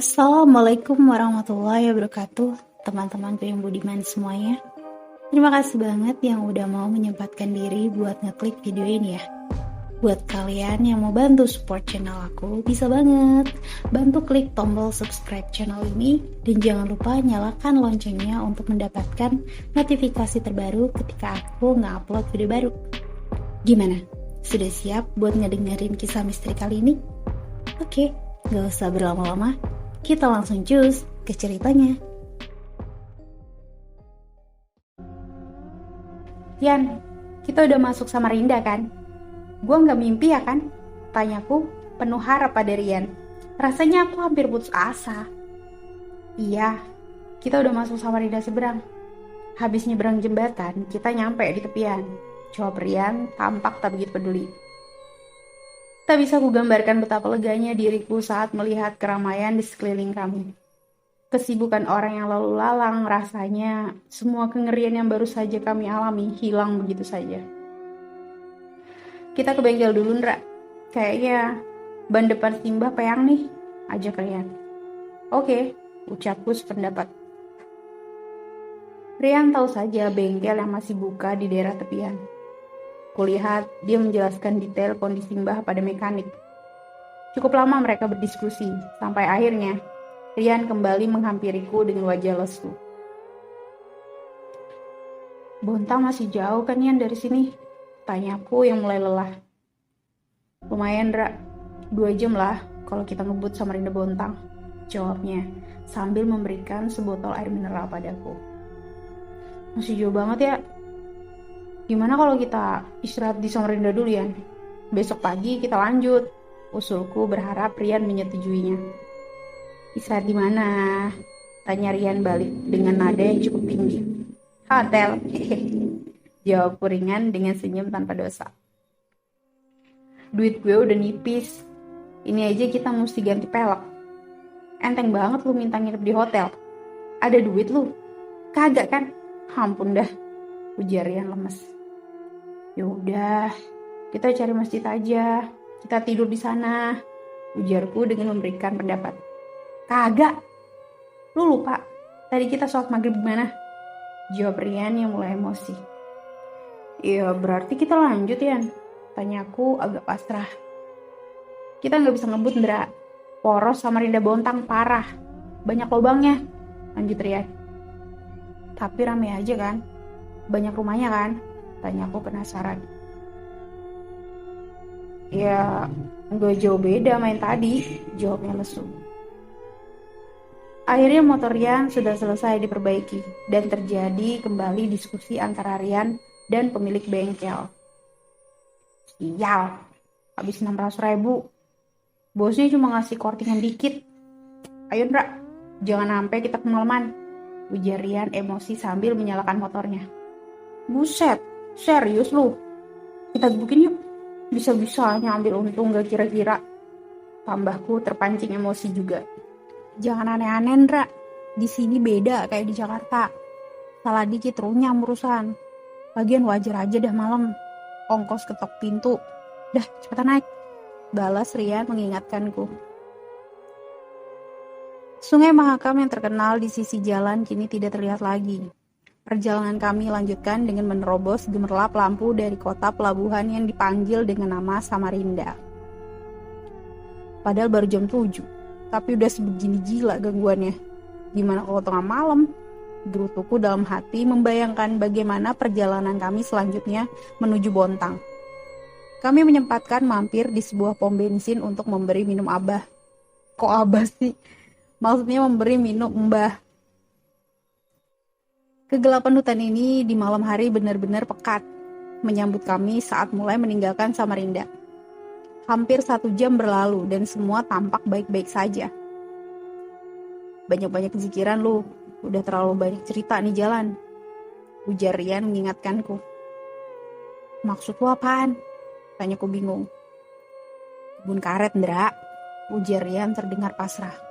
Assalamualaikum warahmatullahi wabarakatuh, teman-temanku yang budiman semuanya. Terima kasih banget yang udah mau menyempatkan diri buat ngeklik video ini ya. Buat kalian yang mau bantu support channel aku, bisa banget bantu klik tombol subscribe channel ini dan jangan lupa nyalakan loncengnya untuk mendapatkan notifikasi terbaru ketika aku nge-upload video baru. Gimana? Sudah siap buat ngedengerin kisah misteri kali ini? Oke, gak usah berlama-lama, kita langsung cus ke ceritanya. Yan, kita udah masuk Samarinda kan? Gue nggak mimpi ya kan? Tanyaku penuh harap pada Rian. Rasanya aku hampir putus asa. Iya, kita udah masuk Samarinda seberang. Habis nyeberang jembatan, kita nyampe di tepian. Jawab Rian, tampak tak begitu peduli. Tak bisa kugambarkan betapa leganya diriku saat melihat keramaian di sekeliling kami. Kesibukan orang yang lalu lalang, rasanya semua kengerian yang baru saja kami alami hilang begitu saja. Kita ke bengkel dulu, Ndra. Kayaknya ban depan Simbah peyang nih, ajak Rian. Oke, ucapku sependapat. Rian tahu saja bengkel yang masih buka di daerah tepian. Kulihat dia menjelaskan detail kondisi Mbah pada mekanik. Cukup lama mereka berdiskusi, sampai akhirnya Rian kembali menghampiriku dengan wajah lesu. Bontang masih jauh kan Yan dari sini? Tanyaku yang mulai lelah. Lumayan, Ra. 2 jam lah kalau kita ngebut Samarinda Bontang, jawabnya sambil memberikan sebotol air mineral padaku. Masih jauh banget ya. Gimana kalau kita istirahat di Samarinda dulu Yan? Besok pagi kita lanjut. Usulku berharap Rian menyetujuinya. Istirahat di mana? Tanya Rian balik dengan nada yang cukup tinggi. Hotel. Jawabku ringan dengan senyum tanpa dosa. Duit gue udah nipis. Ini aja kita mesti ganti pelek. Enteng banget lu minta nginep di hotel. Ada duit lu? Kagak kan? Ampun dah, ujar Rian lemes. Yaudah, kita cari masjid aja. Kita tidur di sana, ujarku dengan memberikan pendapat. Kagak. Lu lupa, tadi kita sholat maghrib gimana? Jawab Rian yang mulai emosi. Ya berarti kita lanjut Yan, tanyaku agak pasrah. Kita gak bisa ngebut Ndra. Poros Samarinda Bontang parah. Banyak lubangnya, lanjut Rian. Tapi rame aja kan? Banyak rumahnya kan? Tanyaku penasaran. Ya gak jauh beda main tadi, jawabnya lesu. Akhirnya motor Rian sudah selesai diperbaiki dan terjadi kembali diskusi antara Rian dan pemilik bengkel. Sial, habis 600.000. Bosnya cuma ngasih kortingan dikit. Ayo Ndra, jangan sampai kita kemalaman, ujar Rian emosi sambil menyalakan motornya. Buset, serius lu? Kita gebukin yuk. Bisa-bisanya ambil untung gak kira-kira. Tambahku terpancing emosi juga. Jangan aneh-aneh Ndra, di sini beda kayak di Jakarta. Salah dikit runyam urusan. Lagian wajar aja dah malam. Ongkos ketok pintu. Dah cepetan naik, balas Rian mengingatkanku. Sungai Mahakam yang terkenal di sisi jalan kini tidak terlihat lagi. Perjalanan kami lanjutkan dengan menerobos gemerlap lampu dari kota pelabuhan yang dipanggil dengan nama Samarinda. Padahal baru jam 7, tapi udah sebegini gila gangguannya. Gimana kalau tengah malam? Gerutuku dalam hati membayangkan bagaimana perjalanan kami selanjutnya menuju Bontang. Kami menyempatkan mampir di sebuah pom bensin untuk memberi minum Abah. Kok Abah sih? Maksudnya memberi minum Mbah. Kegelapan hutan ini di malam hari benar-benar pekat menyambut kami saat mulai meninggalkan Samarinda. Hampir 1 jam berlalu dan semua tampak baik-baik saja. Banyak-banyak zikiran lu, udah terlalu banyak cerita nih jalan, ujar Rian mengingatkanku. Maksud lu apaan? Tanyaku bingung. Kebun karet Ndra, ujar Rian terdengar pasrah.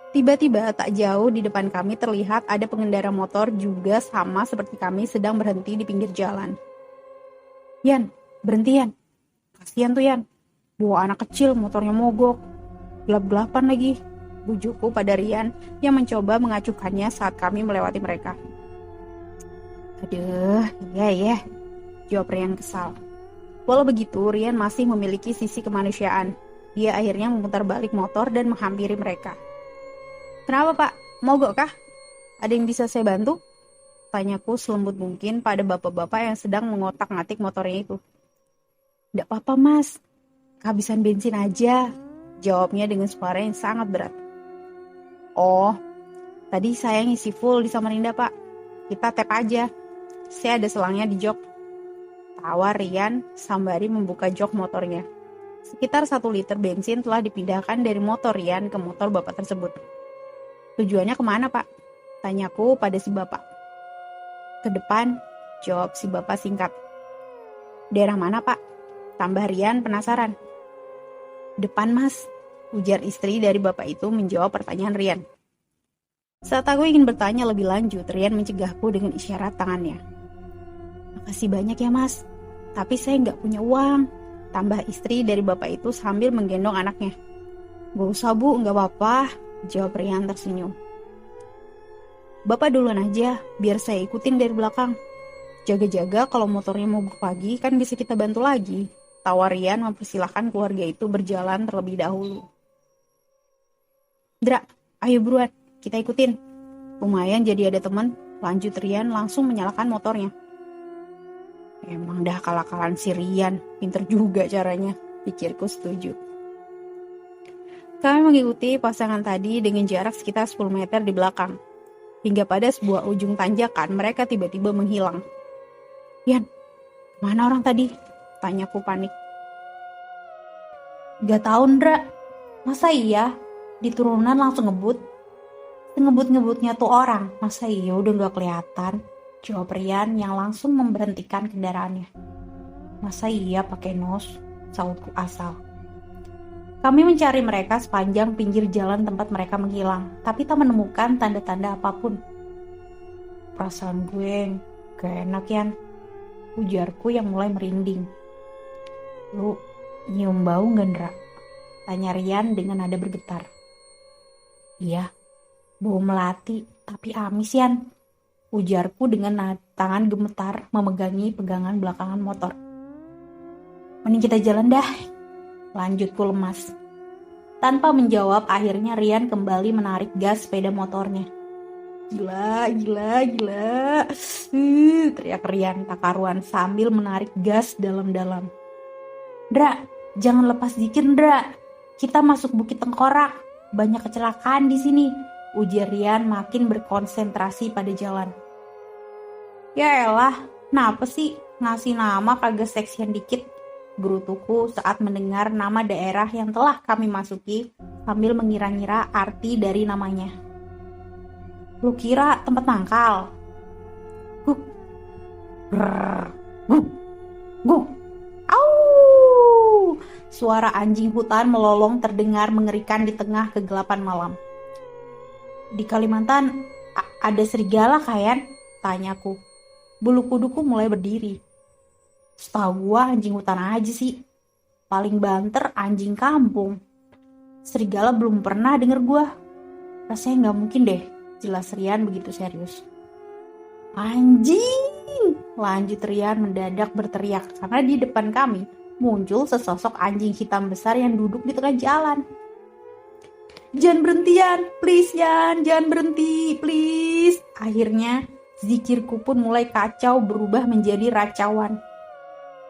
Tiba-tiba tak jauh di depan kami terlihat ada pengendara motor juga sama seperti kami sedang berhenti di pinggir jalan. Yan, berhenti Yan. Kasian tuh Yan, bawa anak kecil motornya mogok. Gelap-gelapan lagi. Bujukku pada Rian yang mencoba mengacuhkannya saat kami melewati mereka. Aduh, iya, jawab Rian kesal. Walau begitu, Rian masih memiliki sisi kemanusiaan. Dia akhirnya memutar balik motor dan menghampiri mereka. Kenapa Pak? Mogok kah? Ada yang bisa saya bantu? Tanyaku selembut mungkin pada bapak-bapak yang sedang mengotak-ngatik motornya itu. Tidak apa-apa mas, kehabisan bensin aja, jawabnya dengan suara yang sangat berat. Oh, tadi saya ngisi full di Samarinda pak, kita tap aja, saya ada selangnya di jok. Tawar Rian sembari membuka jok motornya. Sekitar 1 liter bensin telah dipindahkan dari motor Rian ke motor bapak tersebut. Tujuannya kemana pak? Tanyaku pada si bapak. Ke depan, jawab si bapak singkat. Daerah mana pak? Tambah Rian penasaran. Depan mas, ujar istri dari bapak itu menjawab pertanyaan Rian. Saat aku ingin bertanya lebih lanjut, Rian mencegahku dengan isyarat tangannya. Makasih banyak ya mas, tapi saya nggak punya uang, tambah istri dari bapak itu sambil menggendong anaknya. Gak usah bu, nggak apa-apa, jawab Rian tersenyum. Bapak duluan aja, biar saya ikutin dari belakang. Jaga-jaga kalau motornya mogok pagi, kan bisa kita bantu lagi. Tawar Rian mempersilahkan keluarga itu berjalan terlebih dahulu. Dra, ayo buruan, kita ikutin. Lumayan jadi ada teman, lanjut Rian langsung menyalakan motornya. Emang dah kalah-kalahan si Rian, pinter juga caranya, pikirku setuju. Kami mengikuti pasangan tadi dengan jarak sekitar 10 meter di belakang. Hingga pada sebuah ujung tanjakan, mereka tiba-tiba menghilang. Yan, mana orang tadi? Tanyaku panik. Gak tau Ndra, masa iya? Di turunan langsung ngebut? Ngebut-ngebutnya tuh orang, masa iya udah gak kelihatan? Jawab Rian yang langsung memberhentikan kendaraannya. Masa iya pakai nos? Sautku asal. Kami mencari mereka sepanjang pinggir jalan tempat mereka menghilang, tapi tak menemukan tanda-tanda apapun. Perasaan gue gak enak Yan, ujarku yang mulai merinding. Lu nyium bau gak Ndra? Tanya Rian dengan nada bergetar. Iya, bau melati tapi amis Yan, ujarku dengan tangan gemetar memegangi pegangan belakangan motor. Mending kita jalan dah, lanjutku lemas. Tanpa menjawab, akhirnya Rian kembali menarik gas sepeda motornya. Gila. Teriak Rian tak karuan sambil menarik gas dalam-dalam. Ndra, jangan lepas dikit Ndra. Kita masuk Bukit Tengkorak. Banyak kecelakaan di sini. Ujar Rian makin berkonsentrasi pada jalan. Ya elah, kenapa sih ngasih nama kagak seksian dikit? Gerutuku saat mendengar nama daerah yang telah kami masuki sambil mengira-ngira arti dari namanya. Lu kira tempat mangkal? Guk. Grrr. Guk. Guk. Au! Suara anjing hutan melolong terdengar mengerikan di tengah kegelapan malam. Di Kalimantan ada serigala Kayan? Tanyaku. Bulu kuduku mulai berdiri. Setahu gua anjing hutan aja sih. Paling banter anjing kampung. Serigala belum pernah denger gua. Rasanya gak mungkin deh, jelas Rian begitu serius. Anjing! Lanjut Rian mendadak berteriak karena di depan kami muncul sesosok anjing hitam besar yang duduk di tengah jalan. Jangan berhenti Yan, please Yan, jangan berhenti, please. Akhirnya zikirku pun mulai kacau berubah menjadi racauan.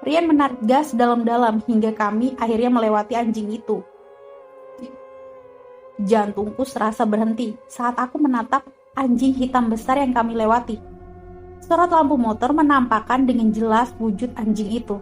Rian menarik gas dalam-dalam hingga kami akhirnya melewati anjing itu. Jantungku serasa berhenti saat aku menatap anjing hitam besar yang kami lewati. Sorot lampu motor menampakkan dengan jelas wujud anjing itu.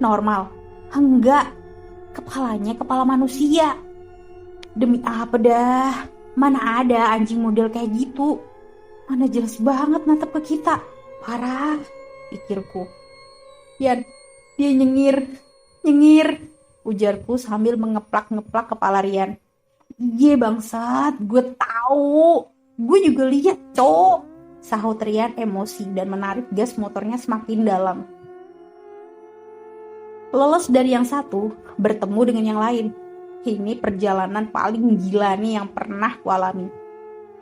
Normal. Enggak. Kepalanya kepala manusia. Demi apa dah? Mana ada anjing model kayak gitu? Mana jelas banget natap ke kita. Parah, pikirku. Yan, dia nyengir, ujarku sambil mengeplak-ngeplak kepala Rian. Iya bangsat, gue tahu. Gue juga lihat, cowok. Sahut Rian emosi dan menarik gas motornya semakin dalam. Lolos dari yang satu, bertemu dengan yang lain. Ini perjalanan paling gila nih yang pernah ku alami.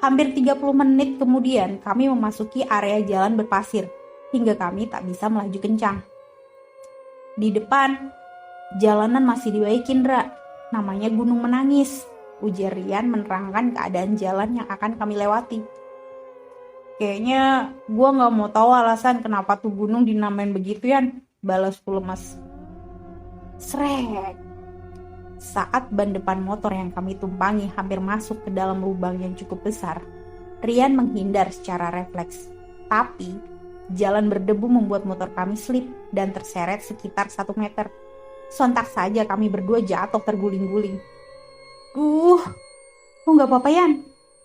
Hampir 30 menit kemudian kami memasuki area jalan berpasir hingga kami tak bisa melaju kencang. Di depan, jalanan masih dibaikin, Ra. Namanya Gunung Menangis. Ujar Rian menerangkan keadaan jalan yang akan kami lewati. Kayaknya gue gak mau tahu alasan kenapa tuh gunung dinamain begitu, Yan. Balasku lemas. Srek. Saat ban depan motor yang kami tumpangi hampir masuk ke dalam lubang yang cukup besar, Rian menghindar secara refleks. Tapi, jalan berdebu membuat motor kami slip dan terseret sekitar 1 meter. Sontak saja kami berdua jatuh terguling-guling. Lu gak apa-apa, Yan?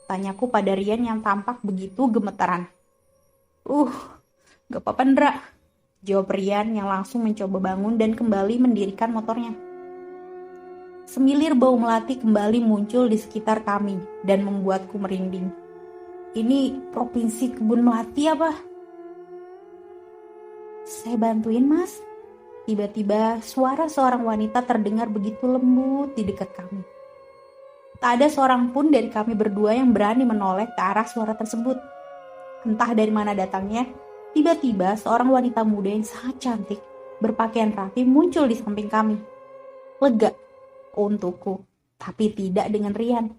Tanyaku pada Rian yang tampak begitu gemetaran. Gak apa-apa, Ndra. Jawab Rian yang langsung mencoba bangun dan kembali mendirikan motornya. Semilir bau melati kembali muncul di sekitar kami dan membuatku merinding. Ini provinsi kebun melati apa? Saya bantuin, Mas. Tiba-tiba suara seorang wanita terdengar begitu lembut di dekat kami. Tak ada seorang pun dari kami berdua yang berani menoleh ke arah suara tersebut. Entah dari mana datangnya, tiba-tiba seorang wanita muda yang sangat cantik, berpakaian rapi muncul di samping kami. Lega untukku, tapi tidak dengan Rian.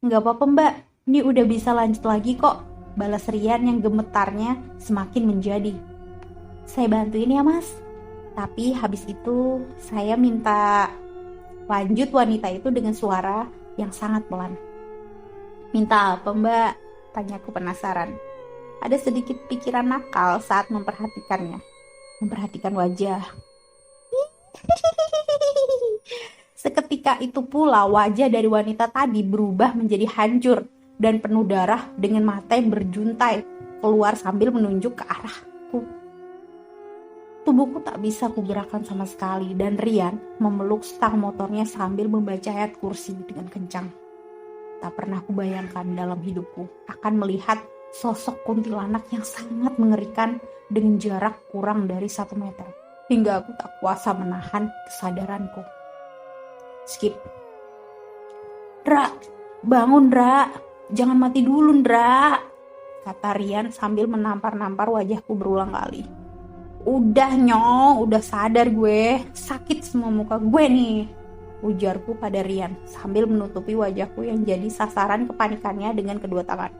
Nggak apa-apa, Mbak, ini udah bisa lanjut lagi kok, balas Rian yang gemetarnya semakin menjadi. Saya bantuin ya, Mas. Tapi habis itu saya minta, lanjut wanita itu dengan suara yang sangat pelan. Minta apa, Mbak? Tanyaku penasaran. Ada sedikit pikiran nakal saat memperhatikan wajah. Seketika itu pula wajah dari wanita tadi berubah menjadi hancur dan penuh darah dengan mata yang berjuntai keluar sambil menunjuk ke arahku. Tubuhku tak bisa kugerakkan sama sekali dan Rian memeluk stang motornya sambil membaca ayat kursi dengan kencang. Tak pernah kubayangkan dalam hidupku akan melihat sosok kuntilanak yang sangat mengerikan dengan jarak kurang dari 1 meter. Hingga aku tak kuasa menahan kesadaranku. Skip. Dra, bangun Dra, jangan mati dulu Dra, kata Rian sambil menampar-nampar wajahku berulang kali. Udah Nyong, udah sadar gue, sakit semua muka gue nih, ujarku pada Rian sambil menutupi wajahku yang jadi sasaran kepanikannya dengan kedua tangan.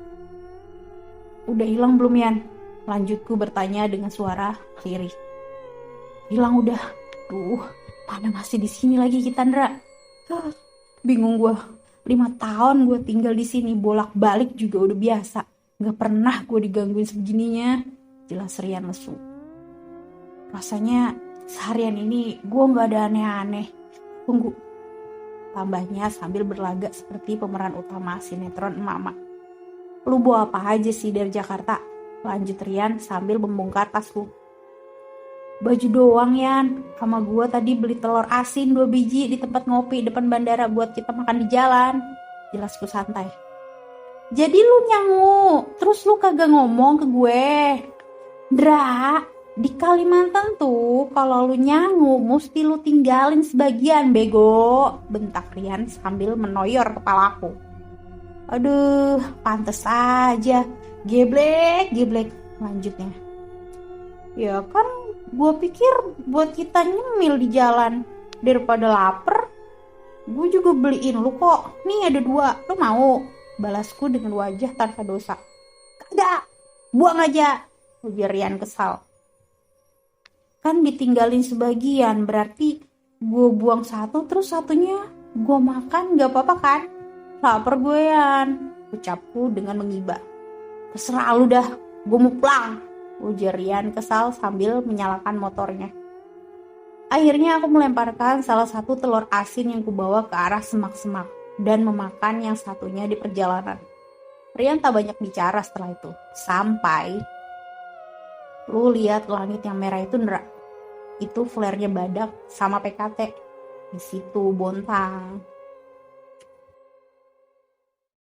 Udah hilang belum Yan? Lanjutku bertanya dengan suara lirih. Hilang udah. Mana masih di sini lagi kita Ndra? Bingung gue. 5 tahun gue tinggal di sini, bolak-balik juga udah biasa. Gak pernah gue digangguin sebegininya. Jelas Rian lesu. Rasanya seharian ini gue gak ada aneh-aneh. Tunggu. Tambahnya sambil berlagak seperti pemeran utama sinetron emak-emak. Lu bawa apa aja sih dari Jakarta? Lanjut Rian sambil membongkar tasku. Baju doang Yan, sama gue tadi beli telur asin 2 biji di tempat ngopi depan bandara buat kita makan di jalan. Jelasku santai. Jadi lu nyangu, terus lu kagak ngomong ke gue. Dra, di Kalimantan tuh kalau lu nyangu mesti lu tinggalin sebagian bego, bentak Rian sambil menoyor kepalaku. Aduh, pantes aja, geblek, lanjutnya. Ya kan gue pikir buat kita nyemil di jalan daripada lapar. Gue juga beliin lu kok. Nih ada 2, lu mau? Balasku dengan wajah tanpa dosa. Kagak, buang aja, ujar Rian kesal. Kan ditinggalin sebagian, berarti gue buang 1 terus 1-nya gue makan, gak apa-apa kan? Lapar gue Yan, ucapku dengan mengiba. Terserah lu dah, gue mau pulang, ujar Rian kesal sambil menyalakan motornya. Akhirnya aku melemparkan salah satu telur asin yang kubawa ke arah semak-semak dan memakan yang satunya di perjalanan. Rian tak banyak bicara setelah itu. Sampai, lu lihat langit yang merah itu Ndra? Itu flare-nya badak sama PKT. Di situ Bontang.